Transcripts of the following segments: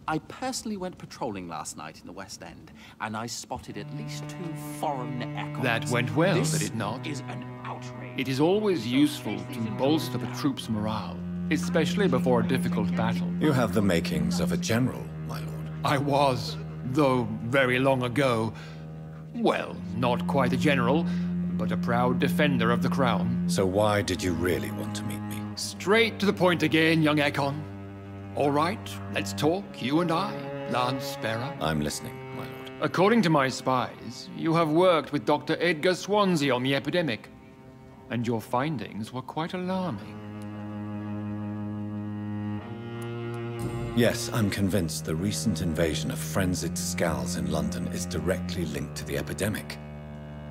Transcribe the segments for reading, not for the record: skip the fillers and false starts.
I personally went patrolling last night in the West End, and I spotted at least 2 foreign echoes. That went well, This did it not? is an outrage. It is always useful to bolster the troops' morale, especially before a difficult battle. You have the makings of a general, my lord. I was, though very long ago. Well, not quite a general, but a proud defender of the crown. So why did you really want to meet me? Straight to the point again, young Ekon. All right, let's talk, you and I, Lance Sparrow. I'm listening, my lord. According to my spies, you have worked with Dr. Edgar Swansea on the epidemic, and your findings were quite alarming. Yes, I'm convinced the recent invasion of frenzied scowls in London is directly linked to the epidemic.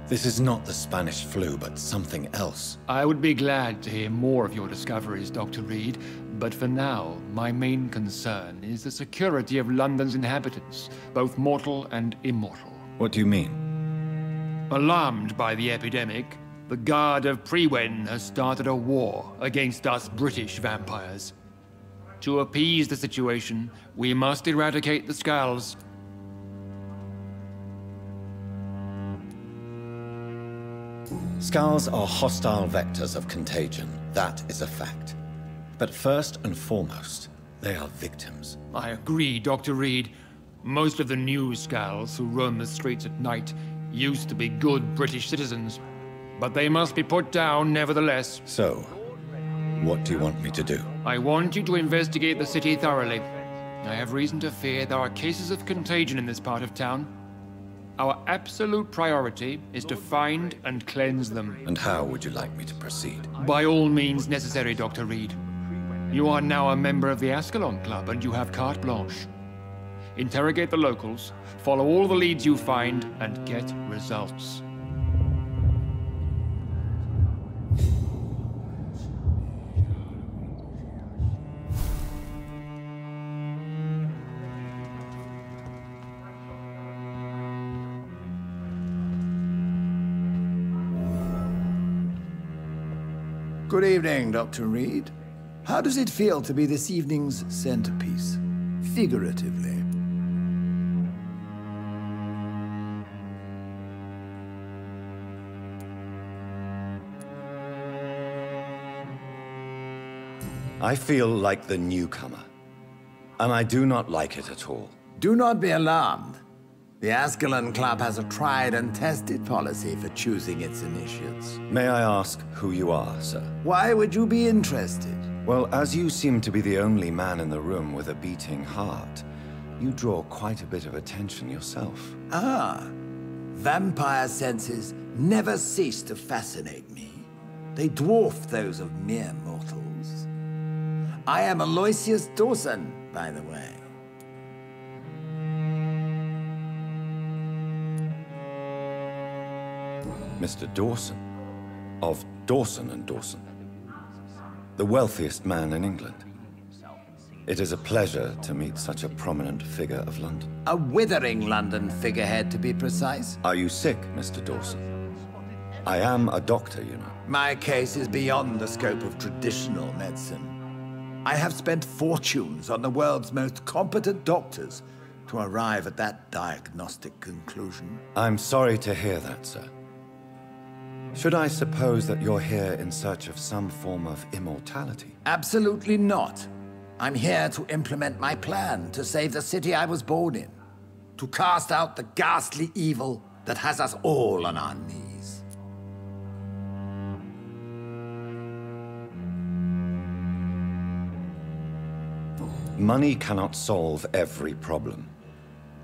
This is not the Spanish flu, but something else. I would be glad to hear more of your discoveries, Dr. Reed, but for now, my main concern is the security of London's inhabitants, both mortal and immortal. What do you mean? Alarmed by the epidemic, the Guard of Priwen has started a war against us British vampires. To appease the situation, we must eradicate the Skulls. Scowls are hostile vectors of contagion. That is a fact. But first and foremost, they are victims. I agree, Dr. Reed. Most of the new Skulls who roam the streets at night used to be good British citizens. But they must be put down nevertheless. So, what do you want me to do? I want you to investigate the city thoroughly. I have reason to fear there are cases of contagion in this part of town. Our absolute priority is to find and cleanse them. And how would you like me to proceed? By all means necessary, Dr. Reed. You are now a member of the Ascalon Club, and you have carte blanche. Interrogate the locals, follow all the leads you find, and get results. Good evening, Dr. Reed. How does it feel to be this evening's centerpiece, figuratively? I feel like the newcomer, and I do not like it at all. Do not be alarmed. The Ascalon Club has a tried and tested policy for choosing its initiates. May I ask who you are, sir? Why would you be interested? Well, as you seem to be the only man in the room with a beating heart, you draw quite a bit of attention yourself. Ah, vampire senses never cease to fascinate me. They dwarf those of mere mortals. I am Aloysius Dawson, by the way. Mr. Dawson, of Dawson and Dawson, the wealthiest man in England. It is a pleasure to meet such a prominent figure of London. A withering London figurehead, to be precise. Are you sick, Mr. Dawson? I am a doctor, you know. My case is beyond the scope of traditional medicine. I have spent fortunes on the world's most competent doctors to arrive at that diagnostic conclusion. I'm sorry to hear that, sir. Should I suppose that you're here in search of some form of immortality? Absolutely not. I'm here to implement my plan to save the city I was born in. To cast out the ghastly evil that has us all on our knees. Money cannot solve every problem.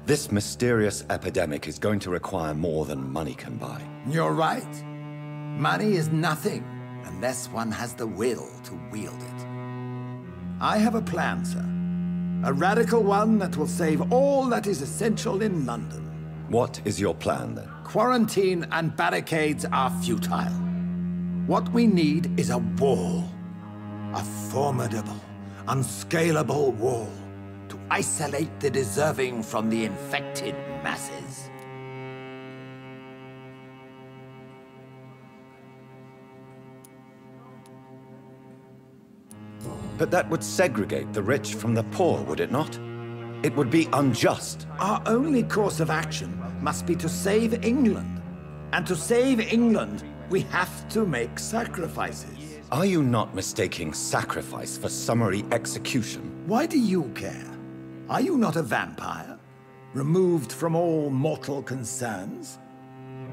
This mysterious epidemic is going to require more than money can buy. You're right. Money is nothing unless one has the will to wield it. I have a plan, sir. A radical one that will save all that is essential in London. What is your plan, then? Quarantine and barricades are futile. What we need is a wall. A formidable, unscalable wall to isolate the deserving from the infected masses. But that would segregate the rich from the poor, would it not? It would be unjust. Our only course of action must be to save England. And to save England, we have to make sacrifices. Are you not mistaking sacrifice for summary execution? Why do you care? Are you not a vampire? Removed from all mortal concerns?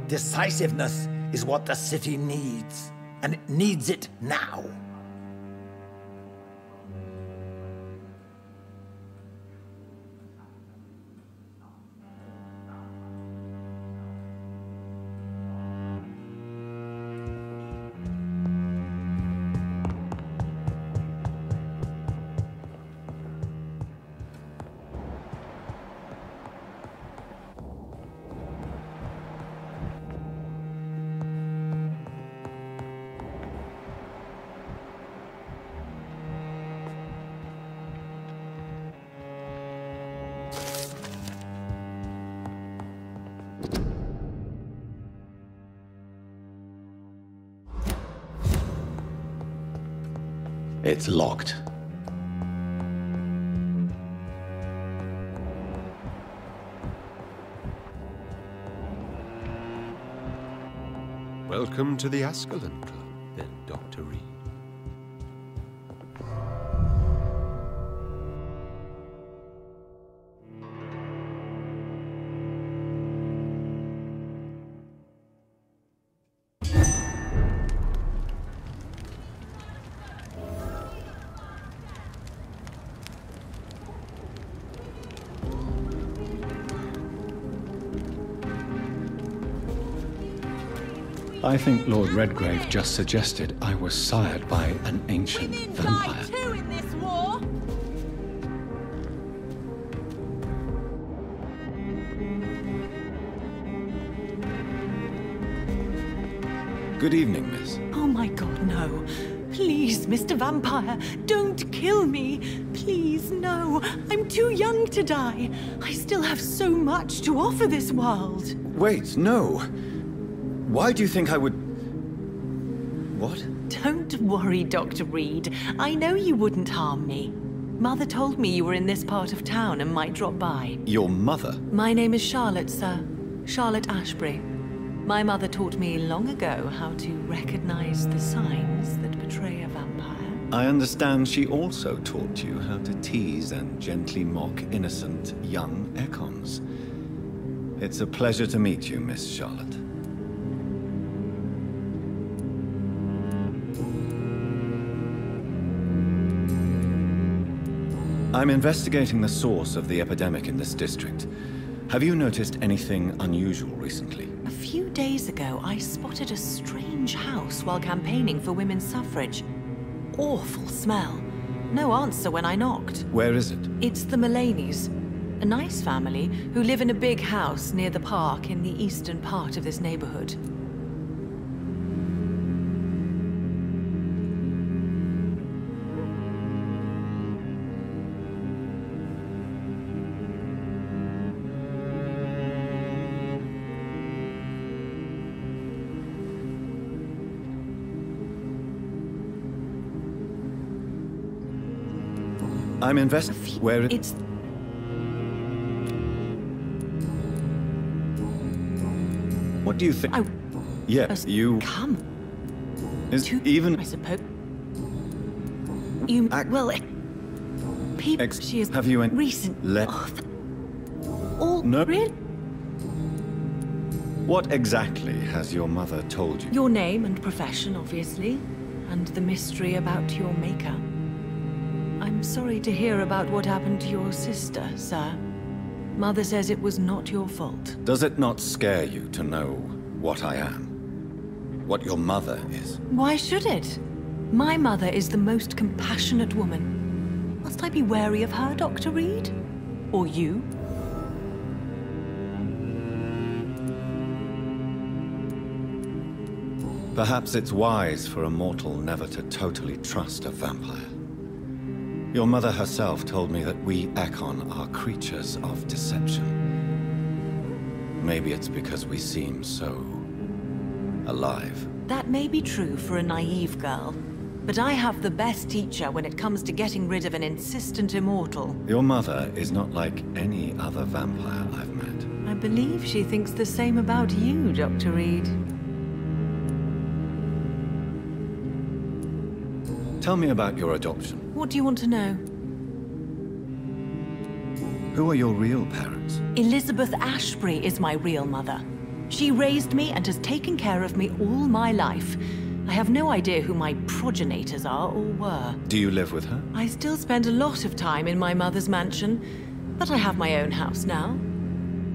Decisiveness is what the city needs, and it needs it now. It's locked. Welcome to the Ascalon Club, then, Dr. Reed. I think Lord Redgrave just suggested I was sired by an ancient vampire. Women die too in this war. Good evening, miss. Oh my God, no. Please, Mr. Vampire, don't kill me. Please, no. I'm too young to die. I still have so much to offer this world. Wait, no. Why do you think I would... What? Don't worry, Dr. Reed. I know you wouldn't harm me. Mother told me you were in this part of town and might drop by. Your mother? My name is Charlotte, sir. Charlotte Ashbury. My mother taught me long ago how to recognize the signs that betray a vampire. I understand she also taught you how to tease and gently mock innocent young Ekons. It's a pleasure to meet you, Miss Charlotte. I'm investigating the source of the epidemic in this district. Have you noticed anything unusual recently? A few days ago, I spotted a strange house while campaigning for women's suffrage. Awful smell. No answer when I knocked. Where is it? It's the Mullaneys, a nice family who live in a big house near the park in the eastern part of this neighborhood. I'm investigating... Where it... It's... What do you think? Yes, you... Come. Is To... even... I suppose... You... Well... People... She is... Have you any... Recent... Let... All... No. Really? What exactly has your mother told you? Your name and profession, obviously. And the mystery about your maker. I'm sorry to hear about what happened to your sister, sir. Mother says it was not your fault. Does it not scare you to know what I am? What your mother is? Why should it? My mother is the most compassionate woman. Must I be wary of her, Dr. Reed? Or you? Perhaps it's wise for a mortal never to totally trust a vampire. Your mother herself told me that we Ekon are creatures of deception. Maybe it's because we seem so... alive. That may be true for a naive girl, But I have the best teacher when it comes to getting rid of an insistent immortal. Your mother is not like any other vampire I've met. I believe she thinks the same about you, Dr. Reed. Tell me about your adoption. What do you want to know? Who are your real parents? Elizabeth Ashbury is my real mother. She raised me and has taken care of me all my life. I have no idea who my progenitors are or were. Do you live with her? I still spend a lot of time in my mother's mansion, but I have my own house now.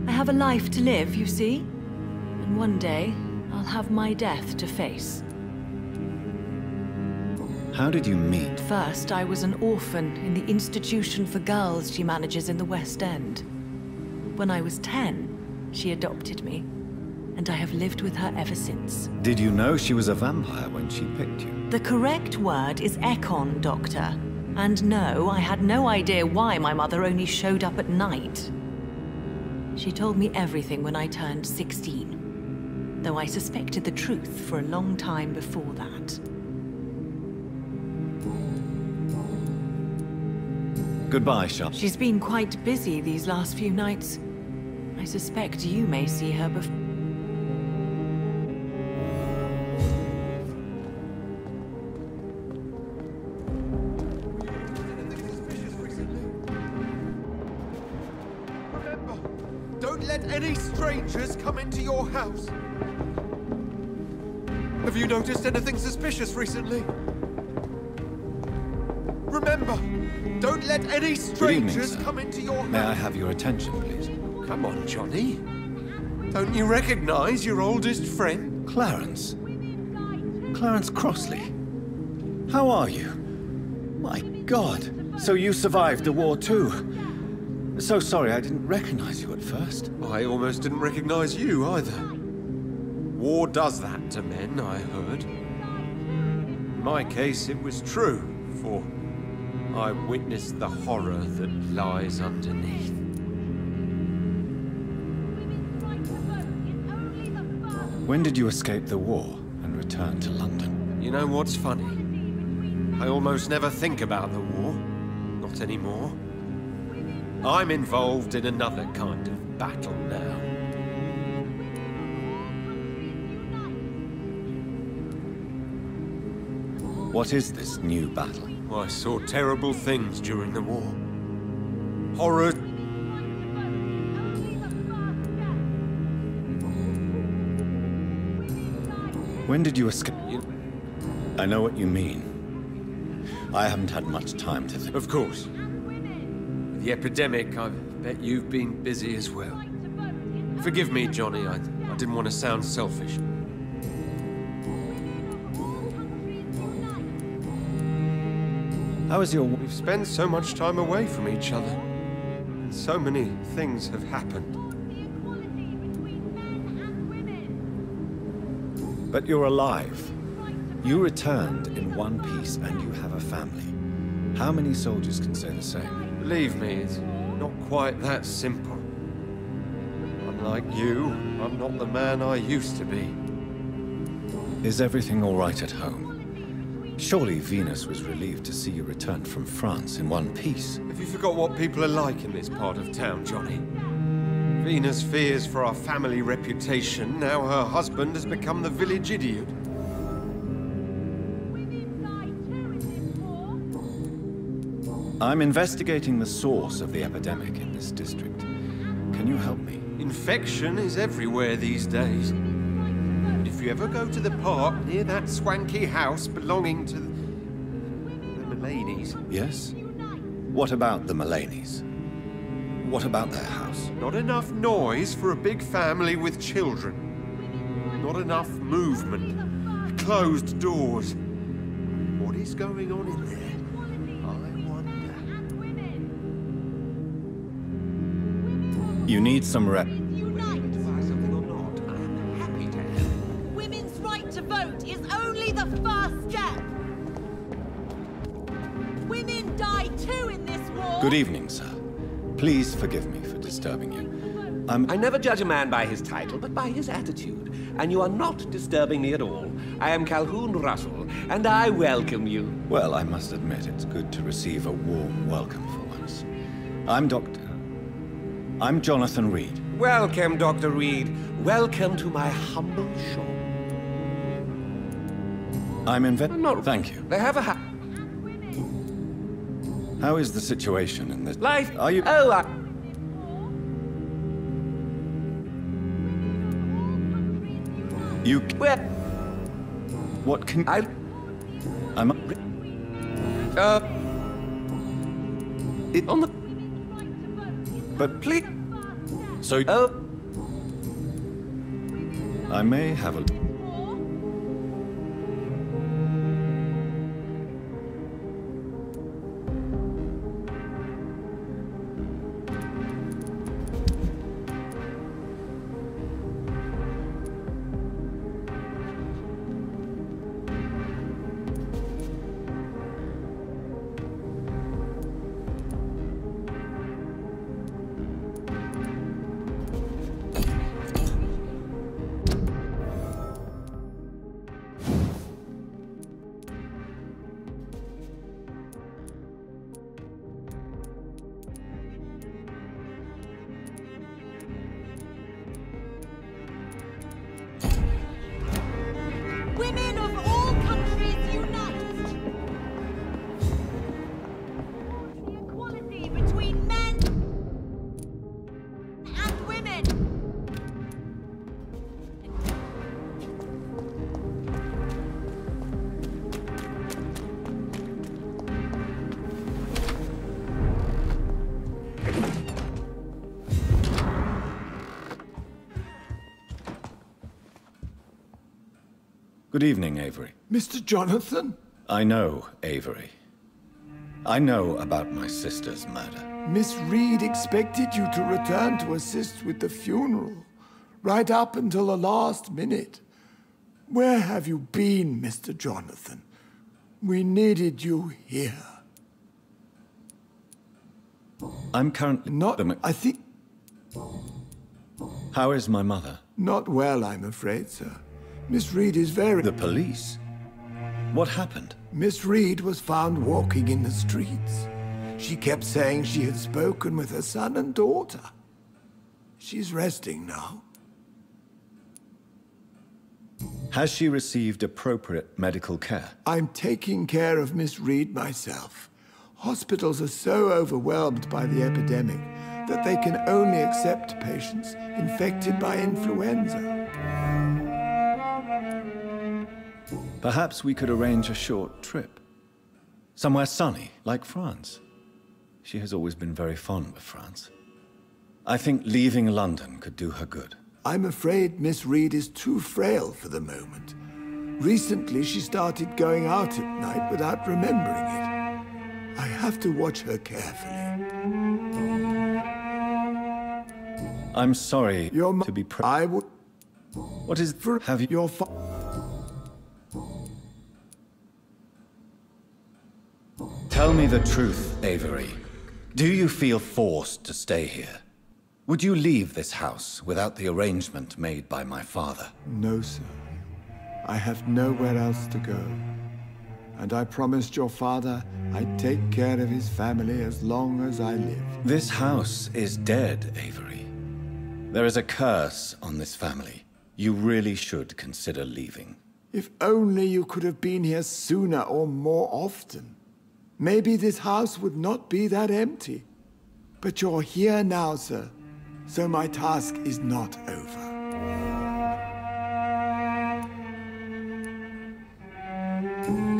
I have a life to live, you see. And one day, I'll have my death to face. How did you meet? First, I was an orphan in the institution for girls she manages in the West End. When I was 10, she adopted me, and I have lived with her ever since. Did you know she was a vampire when she picked you? The correct word is Ekon, Doctor. And no, I had no idea why my mother only showed up at night. She told me everything when I turned 16, though I suspected the truth for a long time before that. Goodbye, Charlotte. She's been quite busy these last few nights. I suspect you may see her before. Remember, don't let any strangers come into your house. Have you noticed anything suspicious recently? Remember, don't let any strangers come into your house. May I have your attention, please? Come on, Johnny. Don't you recognize your oldest friend? Clarence. Clarence Crossley. How are you? My God. So you survived the war too. So sorry I didn't recognize you at first. I almost didn't recognize you either. War does that to men, I heard. In my case, it was true, for I witnessed the horror that lies underneath. When did you escape the war and return to London? You know what's funny? I almost never think about the war. Not anymore. I'm involved in another kind of battle now. What is this new battle? I saw terrible things during the war. Horror. When did you escape? I know what you mean. I haven't had much time to think. Of course. With the epidemic, I bet you've been busy as well. Forgive me, Johnny, I didn't want to sound selfish. How is your... We've spent so much time away from each other. And so many things have happened. But you're alive. You returned in one piece and you have a family. How many soldiers can say the same? Believe me, it's not quite that simple. Unlike you, I'm not the man I used to be. Is everything all right at home? Surely Venus was relieved to see you return from France in one piece. Have you forgot what people are like in this part of town, Johnny? Venus fears for our family reputation. Now her husband has become the village idiot. I'm investigating the source of the epidemic in this district. Can you help me? Infection is everywhere these days. And if you ever go to the park near that swanky house belonging to the Mullaneys... Yes? What about the Mullaneys? What about their house? Not enough noise for a big family with children. Not enough movement. Closed doors. What is going on in there? I wonder. You need some rep. Women's right to vote is only the first step. Women die too in this war. Good evening, sir. Please forgive me for disturbing you. I never judge a man by his title, but by his attitude. And you are not disturbing me at all. I am Calhoun Russell, and I welcome you. Well, I must admit it's good to receive a warm welcome for once. I'm Jonathan Reed. Welcome, Dr. Reed. Welcome to my humble shop. Thank you. They have a How is the situation in this... life. Are you... Oh, You... Well... What can... I... I'm... On the... But... Please... So... Oh... I may have a... Women of all countries unite! The equality between men and women! Good evening, Avery. Mr. Jonathan? I know, Avery. I know about my sister's murder. Miss Reed expected you to return to assist with the funeral, right up until the last minute. Where have you been, Mr. Jonathan? We needed you here. I'm currently... I think... How is my mother? Not well, I'm afraid, sir. Miss Reed is very... The police? What happened? Miss Reed was found walking in the streets. She kept saying she had spoken with her son and daughter. She's resting now. Has she received appropriate medical care? I'm taking care of Miss Reed myself. Hospitals are so overwhelmed by the epidemic that they can only accept patients infected by influenza. Perhaps we could arrange a short trip. Somewhere sunny, like France. She has always been very fond of France. I think leaving London could do her good. I'm afraid Miss Reed is too frail for the moment. Recently, she started going out at night without remembering it. I have to watch her carefully. I'm sorry to be I would... What is... Have you... Your Tell me the truth, Avery. Do you feel forced to stay here? Would you leave this house without the arrangement made by my father? No, sir. I have nowhere else to go. And I promised your father I'd take care of his family as long as I live. This house is dead, Avery. There is a curse on this family. You really should consider leaving. If only you could have been here sooner or more often. Maybe this house would not be that empty. But you're here now, sir. So my task is not over.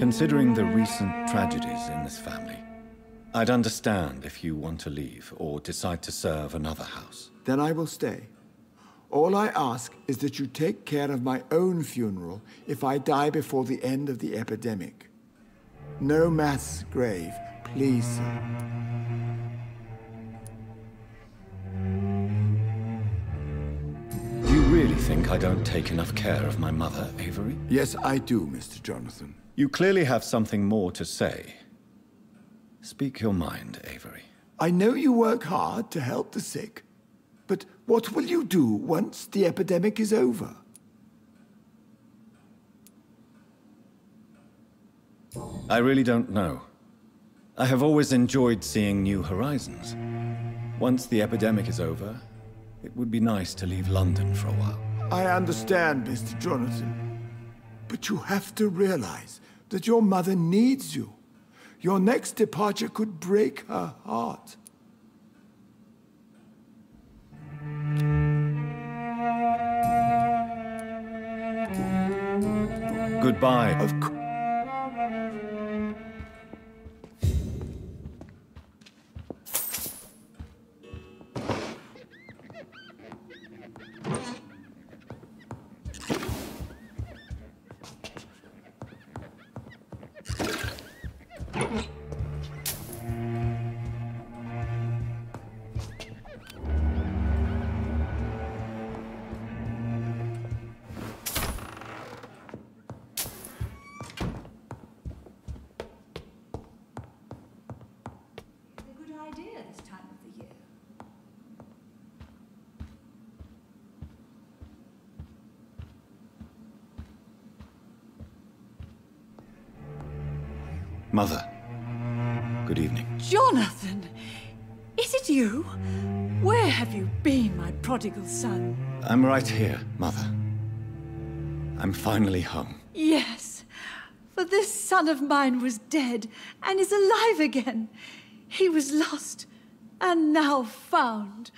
Considering the recent tragedies in this family, I'd understand if you want to leave or decide to serve another house. Then I will stay. All I ask is that you take care of my own funeral if I die before the end of the epidemic. No mass grave, please, sir. Do you really think I don't take enough care of my mother, Avery? Yes, I do, Mr. Jonathan. You clearly have something more to say. Speak your mind, Avery. I know you work hard to help the sick, but What will you do once the epidemic is over? I really don't know. I have always enjoyed seeing new horizons. Once the epidemic is over, it would be nice to leave London for a while. I understand, Mr. Jonathan. But you have to realize that your mother needs you. Your next departure could break her heart. Goodbye. Of course. Mother, good evening. Jonathan! Is it you? Where have you been, my prodigal son? I'm right here, Mother. I'm finally home. Yes, for this son of mine was dead and is alive again. He was lost and now found.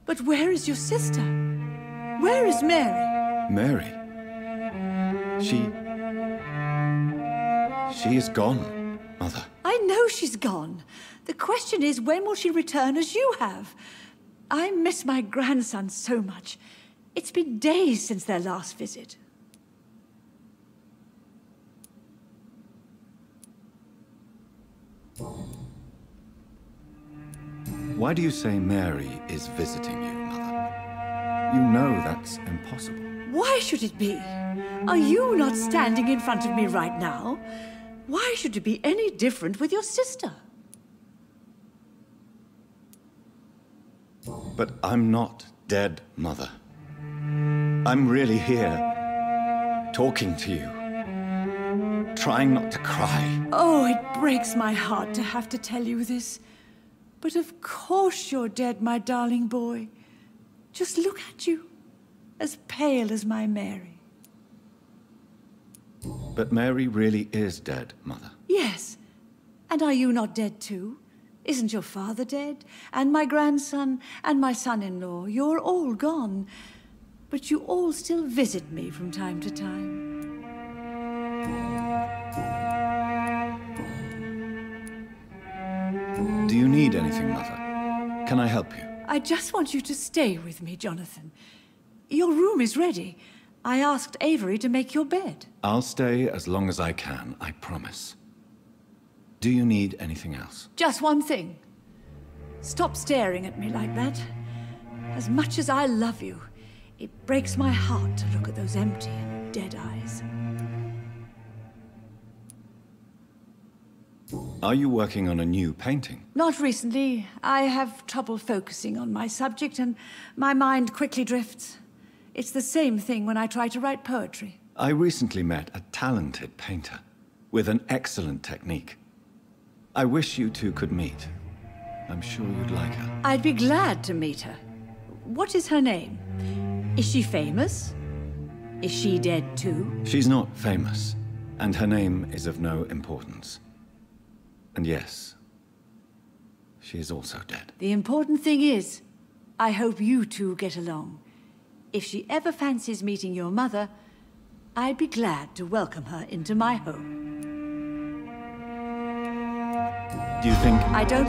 But where is your sister? Where is Mary? Mary? She is gone, Mother. I know she's gone. The question is, when will she return as you have? I miss my grandson so much. It's been days since their last visit. Why do you say Mary is visiting you, Mother? You know that's impossible. Why should it be? Are you not standing in front of me right now? Why should it be any different with your sister? But I'm not dead, Mother. I'm really here, talking to you, trying not to cry. Oh, it breaks my heart to have to tell you this. But of course you're dead, my darling boy. Just look at you, as pale as my Mary. But Mary really is dead, Mother. Yes. And are you not dead too? Isn't your father dead? And my grandson, and my son-in-law, you're all gone. But you all still visit me from time to time. Do you need anything, Mother? Can I help you? I just want you to stay with me, Jonathan. Your room is ready. I asked Avery to make your bed. I'll stay as long as I can, I promise. Do you need anything else? Just one thing. Stop staring at me like that. As much as I love you, it breaks my heart to look at those empty and dead eyes. Are you working on a new painting? Not recently. I have trouble focusing on my subject and my mind quickly drifts. It's the same thing when I try to write poetry. I recently met a talented painter with an excellent technique. I wish you two could meet. I'm sure you'd like her. I'd be glad to meet her. What is her name? Is she famous? Is she dead too? She's not famous, and her name is of no importance. And yes, she is also dead. The important thing is, I hope you two get along. If she ever fancies meeting your mother, I'd be glad to welcome her into my home. Do you think... I don't...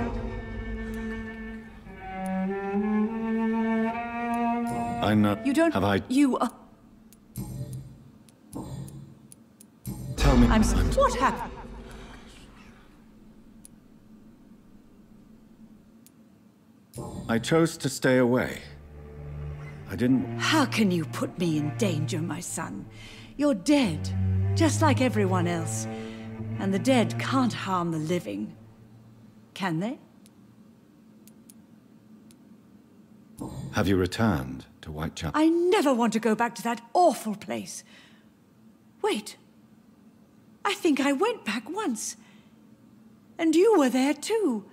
I'm not... You don't... Have I... You are... Tell me... What happened? I chose to stay away. I didn't... How can you put me in danger, my son? You're dead, just like everyone else. And the dead can't harm the living. Can they? Have you returned to Whitechapel? I never want to go back to that awful place. Wait. I think I went back once. And you were there too.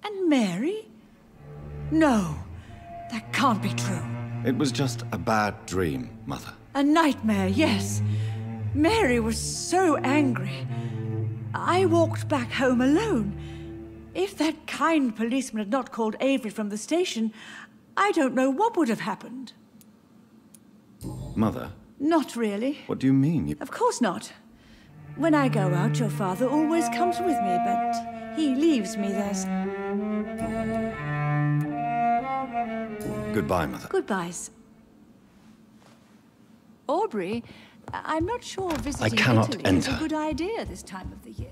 And Mary? No, that can't be true. It was just a bad dream, Mother. A nightmare, yes. Mary was so angry. I walked back home alone. If that kind policeman had not called Avery from the station, I don't know what would have happened. Mother? Not really. What do you mean? Of course not. When I go out, your father always comes with me, but he leaves me there. Goodbye, Mother. Goodbyes. Aubrey, I'm not sure visiting I cannot Italy is a enter. good idea this time of the year.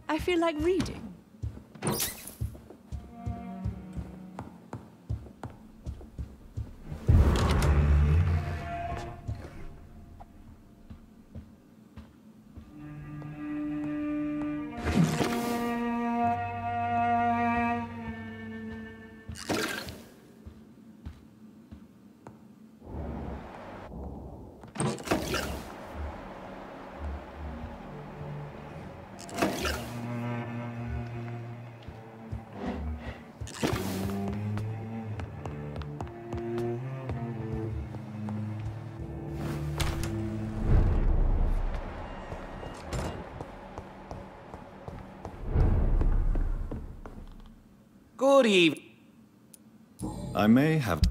I feel like reading. Good evening. I may have...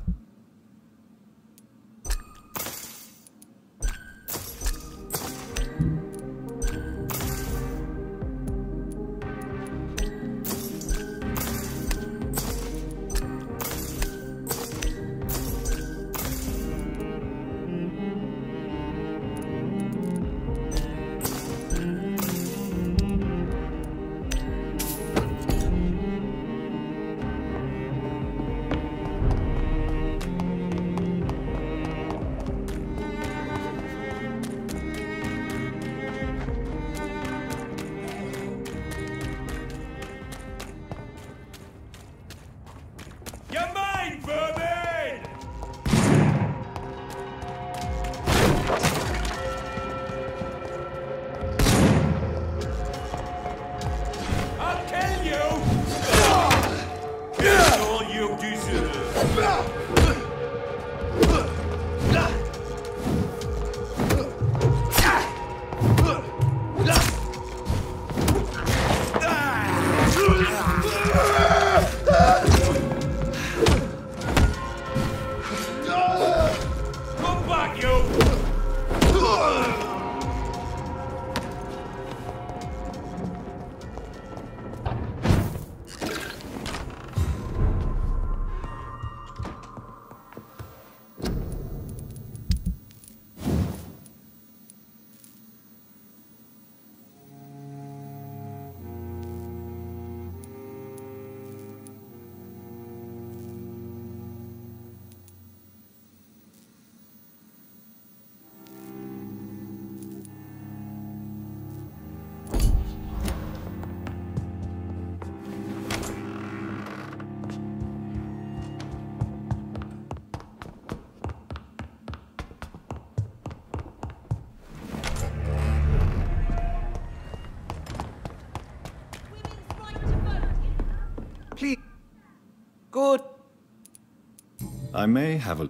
Please. Good. I may have a...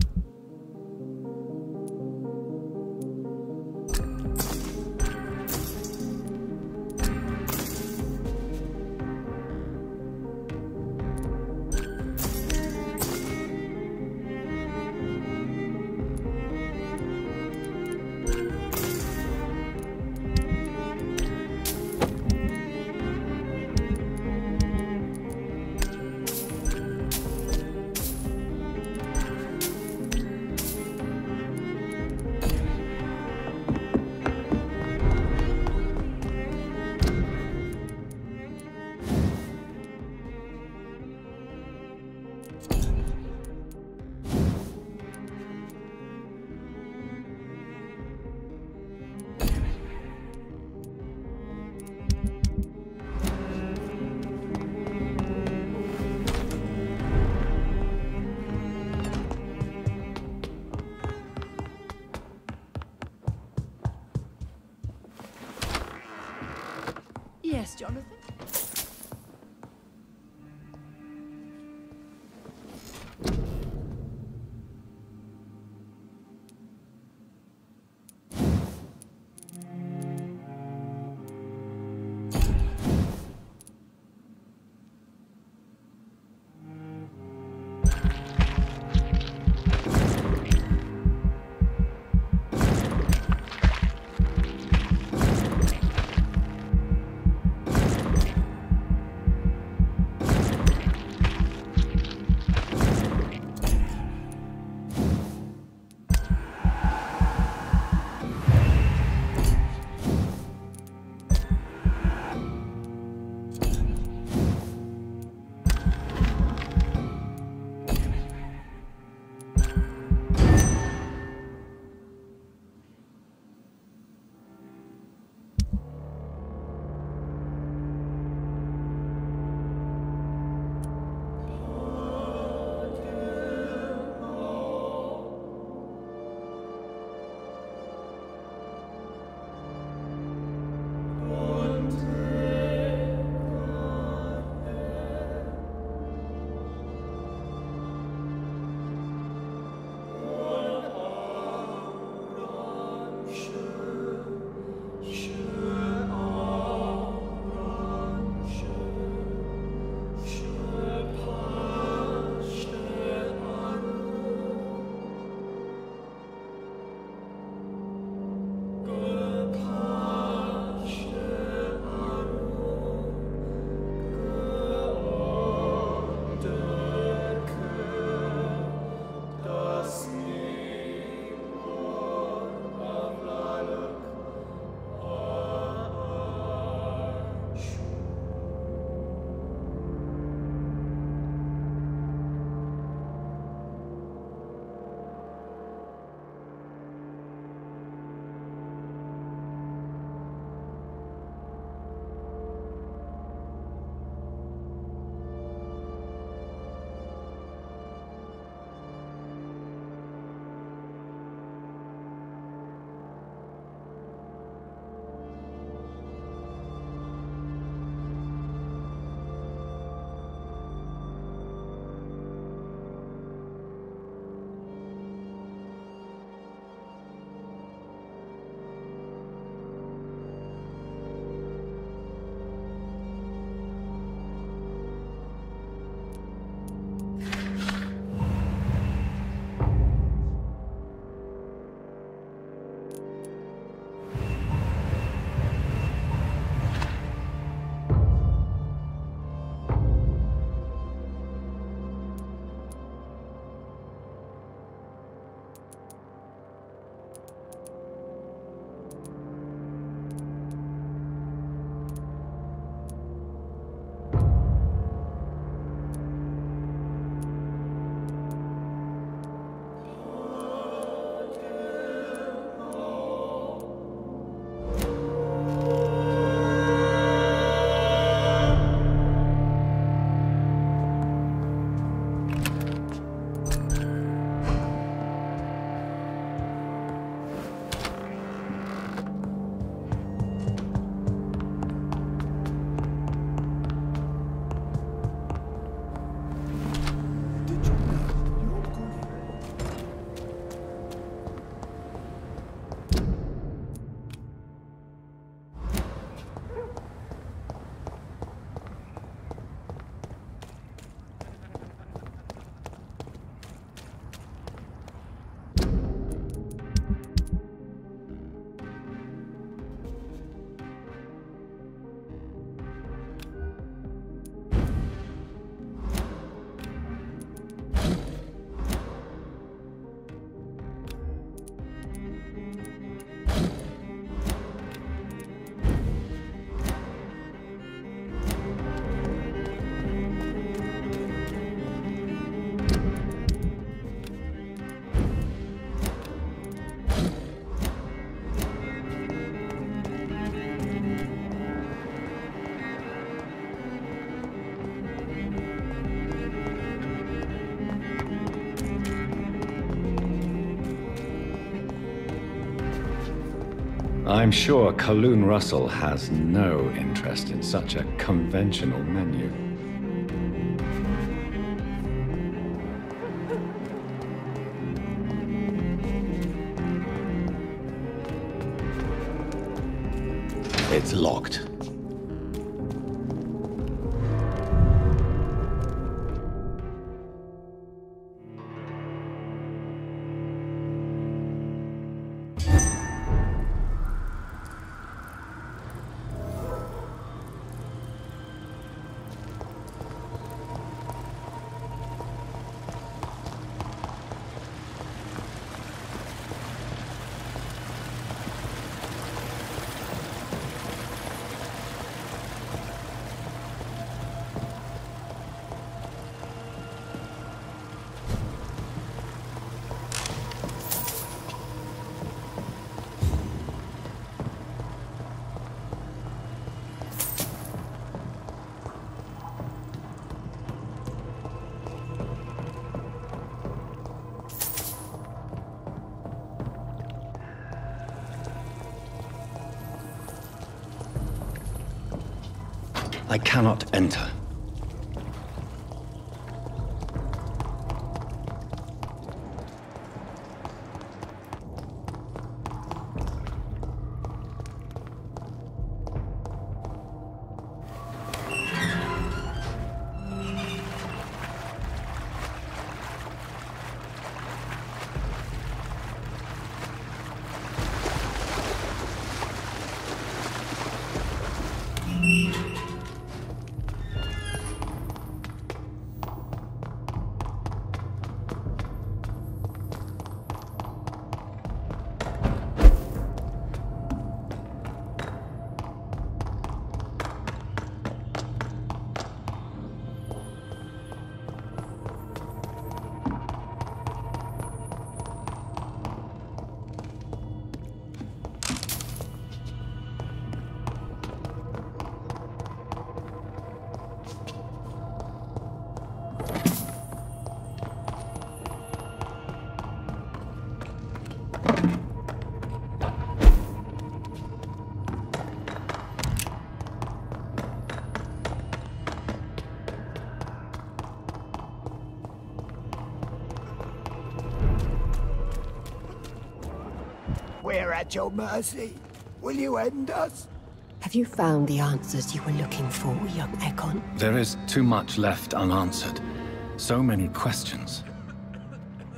I'm sure Kaloon Russell has no interest in such a conventional menu. It's locked. I cannot enter. We're at your mercy. Will you end us? Have you found the answers you were looking for, young Ekon? There is too much left unanswered. So many questions.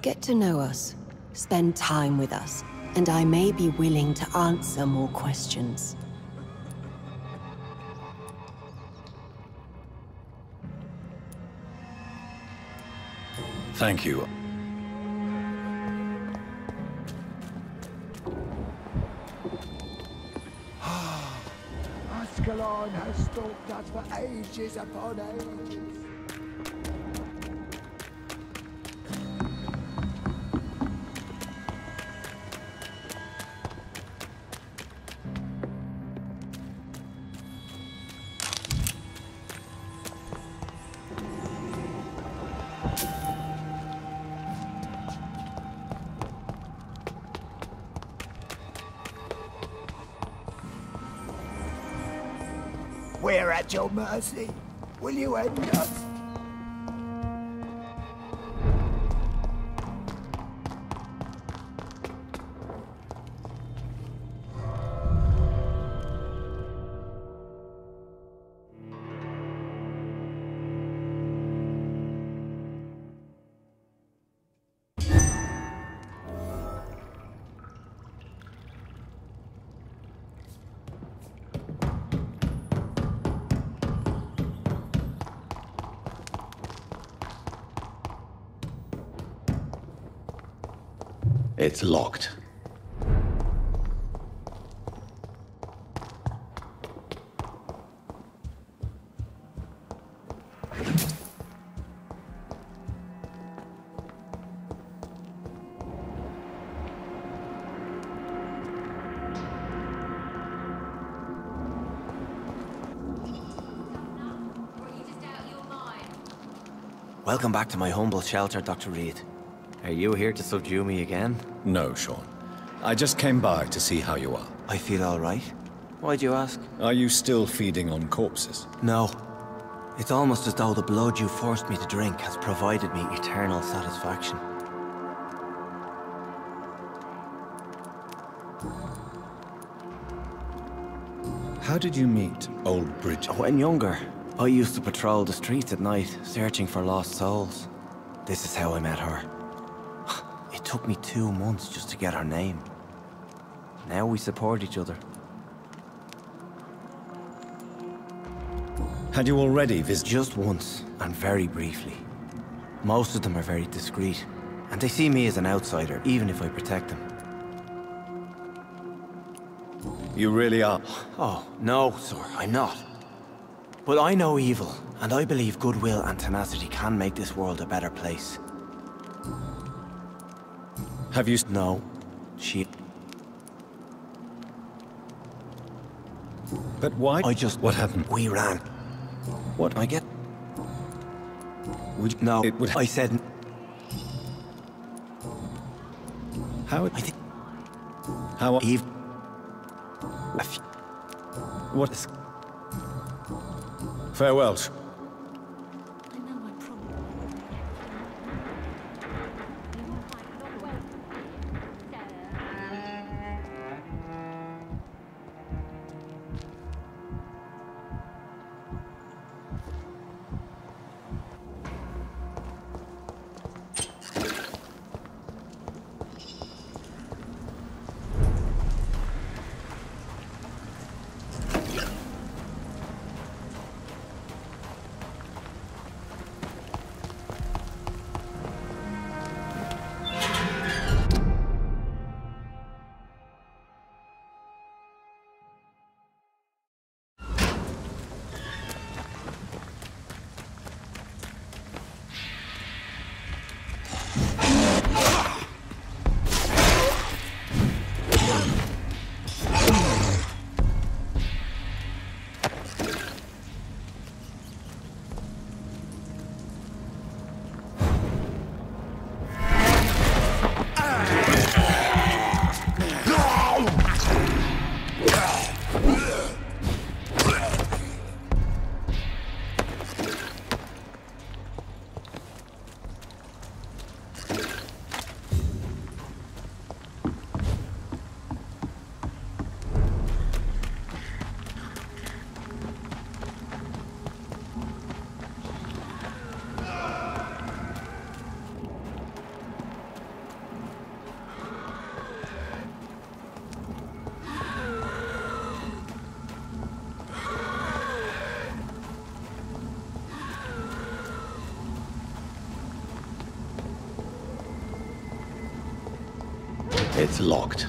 Get to know us. Spend time with us. And I may be willing to answer more questions. Thank you. Ascalon has stalked us for ages upon ages. We're at your mercy. Will you end us? It's locked. Welcome back to my humble shelter, Dr. Reed. Are you here to subdue me again? No, Sean. I just came by to see how you are. I feel all right. Why'd you ask? Are you still feeding on corpses? No. It's almost as though the blood you forced me to drink has provided me eternal satisfaction. How did you meet old Bridget? When younger, I used to patrol the streets at night, searching for lost souls. This is how I met her. It took me 2 months just to get her name. Now we support each other. Had you already visited? Just once, and very briefly. Most of them are very discreet, and they see me as an outsider, even if I protect them. You really are? Oh, no, sir, I'm not. But I know evil, and I believe goodwill and tenacity can make this world a better place. Have you... No, she... But why? What happened? We ran. What? I get... Would you... No, it would... I said... How... I think... How... Eve... What is... Farewell. It's locked.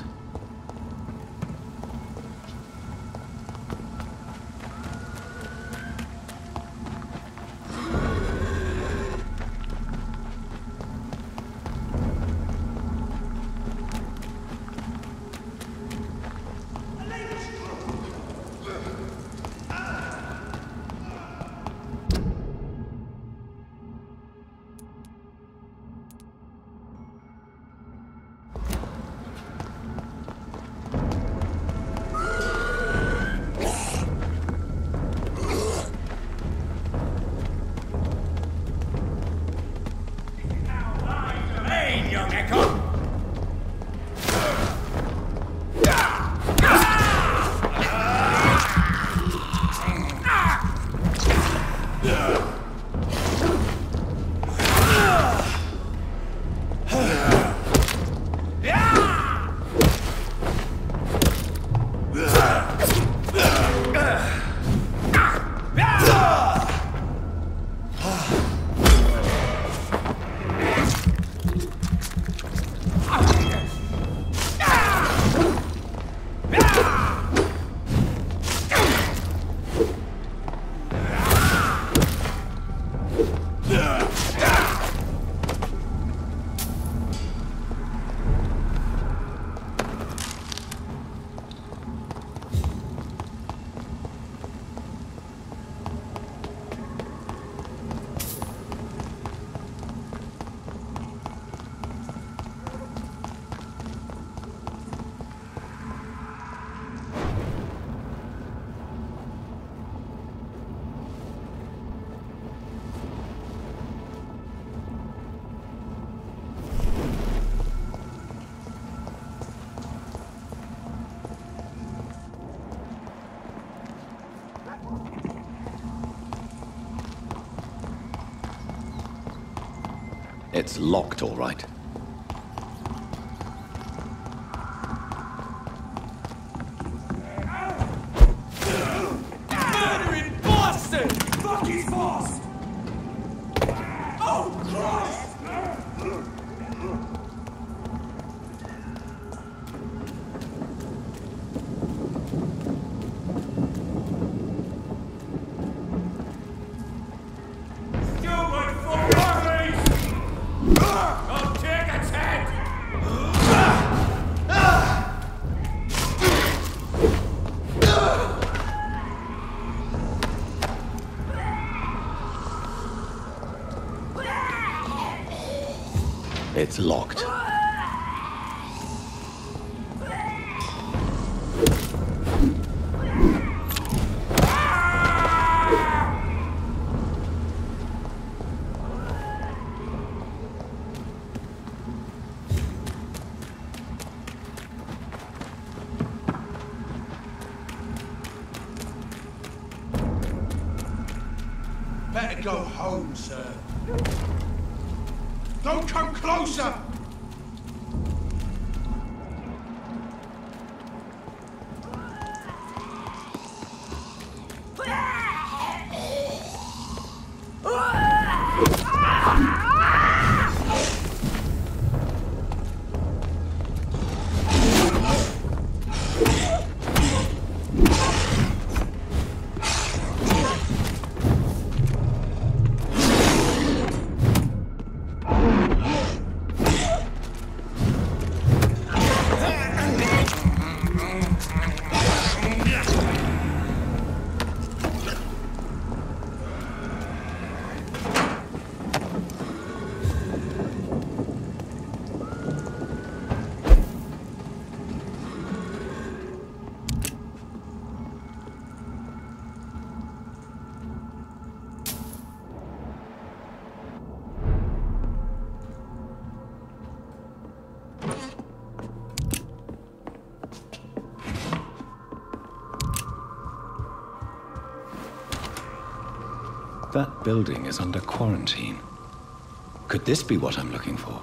It's locked, all right. Murdering bastard! Fuck his fast! Oh, Christ! It's locked. Better go home, sir. Don't come closer! That building is under quarantine. Could this be what I'm looking for?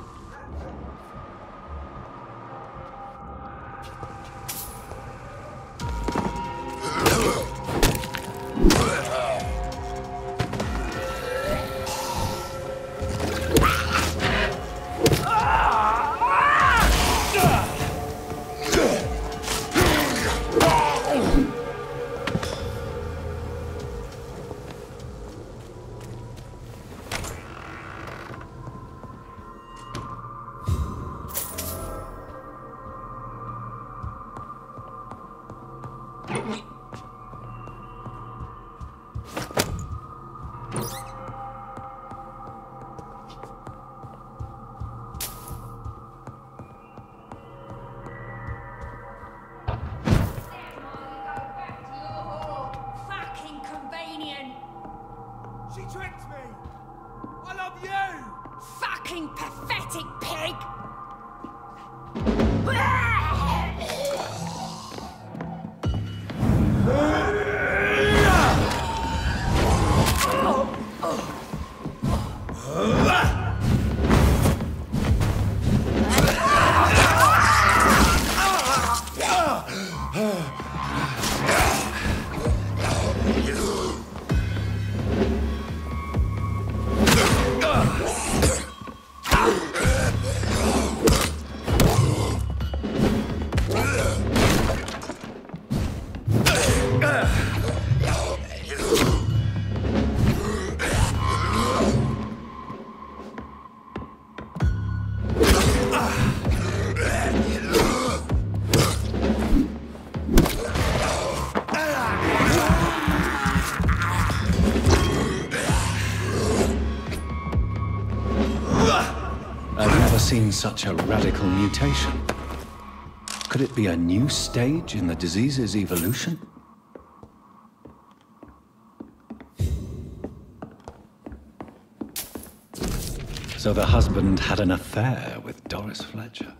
She tricked me! I love you! Fucking pathetic pig! I've never seen such a radical mutation. Could it be a new stage in the disease's evolution? So the husband had an affair with Doris Fletcher.